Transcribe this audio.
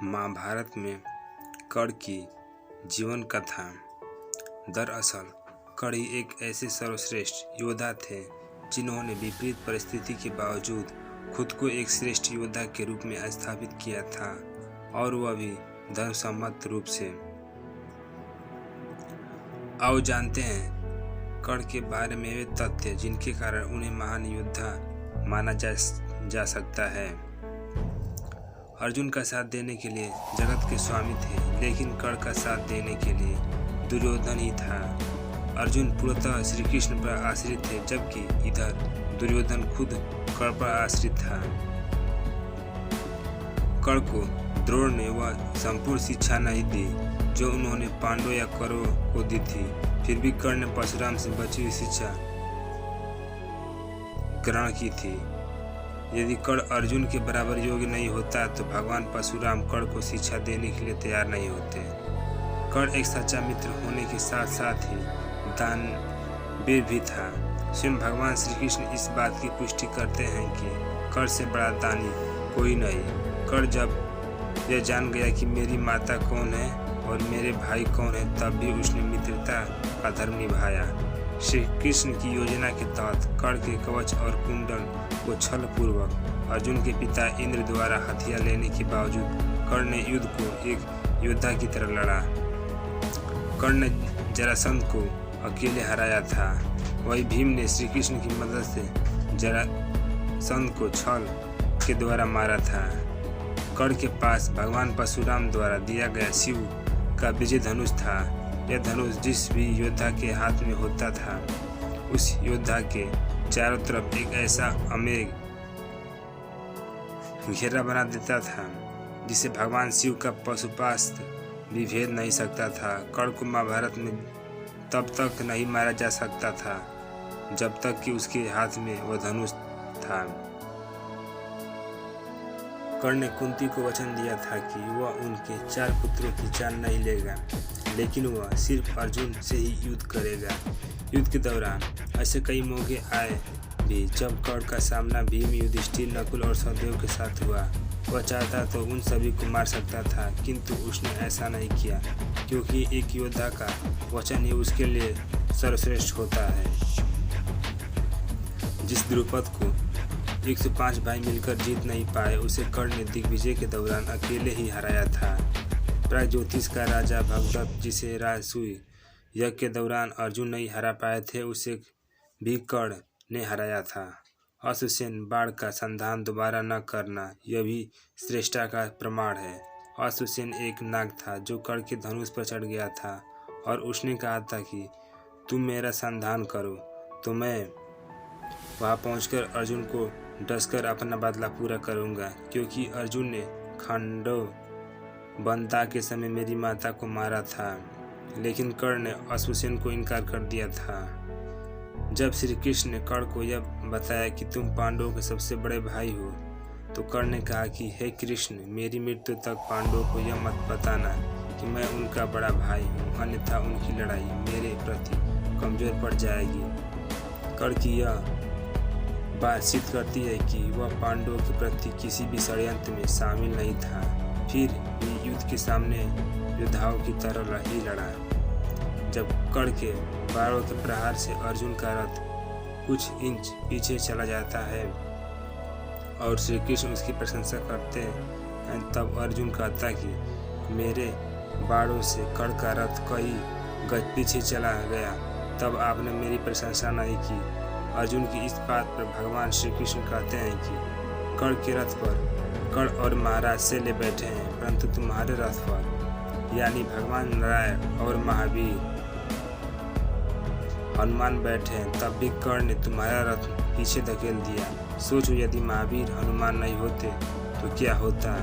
महाभारत में कर्ण की जीवन कथा। दरअसल कर्ण ही एक ऐसे सर्वश्रेष्ठ योद्धा थे जिन्होंने विपरीत परिस्थिति के बावजूद खुद को एक श्रेष्ठ योद्धा के रूप में स्थापित किया था, और वह भी धर्मसम्मत रूप से। आओ जानते हैं कर्ण के बारे में वे तथ्य जिनके कारण उन्हें महान योद्धा माना जा सकता है। अर्जुन का साथ देने के लिए जगत के स्वामी थे, लेकिन कर्ण का साथ देने के लिए दुर्योधन ही था। अर्जुन पूर्णतः श्री कृष्ण पर आश्रित थे, जबकि इधर दुर्योधन खुद कर्ण पर आश्रित था। कर्ण को द्रोण ने वह संपूर्ण शिक्षा नहीं दी जो उन्होंने पांडवों या कौरवों को दी थी। फिर भी कर्ण ने परशुराम से बची हुई शिक्षा ग्रहण की थी। यदि कर्ण अर्जुन के बराबर योग्य नहीं होता तो भगवान परशुराम कर्ण को शिक्षा देने के लिए तैयार नहीं होते। कर्ण एक सच्चा मित्र होने के साथ साथ ही दानवीर भी था। स्वयं भगवान श्री कृष्ण इस बात की पुष्टि करते हैं कि कर्ण से बड़ा दानी कोई नहीं। कर्ण जब यह जान गया कि मेरी माता कौन है और मेरे भाई कौन है, तब भी उसने मित्रता का धर्म निभाया। श्री कृष्ण की योजना के तहत कर्ण के कवच और कुंडल को छल पूर्वक अर्जुन के पिता इंद्र द्वारा हथियार लेने के बावजूद कर्ण ने युद्ध को एक योद्धा की तरह लड़ा। कर्ण ने जरासंध को अकेले हराया था। वही भीम ने श्री कृष्ण की मदद से जरासंध को छल के द्वारा मारा था। कर्ण के पास भगवान परशुराम द्वारा दिया गया शिव का विजय धनुष था। यह धनुष जिस भी योद्धा के हाथ में होता था, उस योद्धा के चारों तरफ एक ऐसा अमेघ घेरा बना देता था जिसे भगवान शिव का पशुपास्त्र भी भेद नहीं सकता था। कर्ण को महाभारत में तब तक नहीं मारा जा सकता था जब तक कि उसके हाथ में वह धनुष था। कर्ण ने कुंती को वचन दिया था कि वह उनके 4 पुत्रों की जान नहीं लेगा, लेकिन वह सिर्फ अर्जुन से ही युद्ध करेगा। युद्ध के दौरान ऐसे कई मौके आए भी जब कर्ण का सामना भीम, युधिष्ठिर, नकुल और सहदेव के साथ हुआ। वह चाहता तो उन सभी को मार सकता था, किंतु उसने ऐसा नहीं किया, क्योंकि एक योद्धा का वचन ही उसके लिए सर्वश्रेष्ठ होता है। जिस द्रुपद को 105 भाई मिलकर जीत नहीं पाए, उसे कर्ण ने दिग्विजय के दौरान अकेले ही हराया था। प्रागज्योतिष का राजा भगदत्त, जिसे राजसूय यज्ञ के दौरान अर्जुन नहीं हरा पाए थे, उसे भी कर्ण ने हराया था। अश्वसेन बाण का संधान दोबारा न करना, यह भी श्रेष्ठता का प्रमाण है। अश्वसेन एक नाग था जो कर्ण के धनुष पर चढ़ गया था और उसने कहा था कि तुम मेरा संधान करो तो मैं वहां पहुंचकर अर्जुन को डसकर अपना बदला पूरा करूंगा, क्योंकि अर्जुन ने खांडव के समय मेरी माता को मारा था। लेकिन कर्ण ने अश्वसेन को इनकार कर दिया था। जब श्री कृष्ण ने कर्ण को यह बताया कि तुम पांडवों के सबसे बड़े भाई हो, तो कर्ण ने कहा कि हे कृष्ण, मेरी मृत्यु तक पांडवों को यह मत बताना कि मैं उनका बड़ा भाई हूँ, अन्यथा उनकी लड़ाई मेरे प्रति कमजोर पड़ जाएगी। कर्ण की यह बात सिद्ध करती है कि वह पांडवों के प्रति किसी भी षड्यंत्र में शामिल नहीं था। फिर भी युद्ध के सामने योद्धाओं की तरह ही लड़ा। जब कर्ण के बाणों के प्रहार से अर्जुन का रथ कुछ इंच पीछे चला जाता है और श्री कृष्ण उसकी प्रशंसा करते हैं, तब अर्जुन कहता कि मेरे बाणों से कर्ण का रथ कई गज पीछे चला गया, तब आपने मेरी प्रशंसा नहीं की। अर्जुन की इस बात पर भगवान श्री कृष्ण कहते हैं कि कर्ण के रथ पर कर्ण और महाराज से ले बैठे हैं, परंतु तुम्हारे रथ पर यानी भगवान नारायण और महावीर हनुमान बैठे हैं, तब भी कर्ण ने तुम्हारा रथ पीछे धकेल दिया। सोचो, यदि महावीर हनुमान नहीं होते तो क्या होता।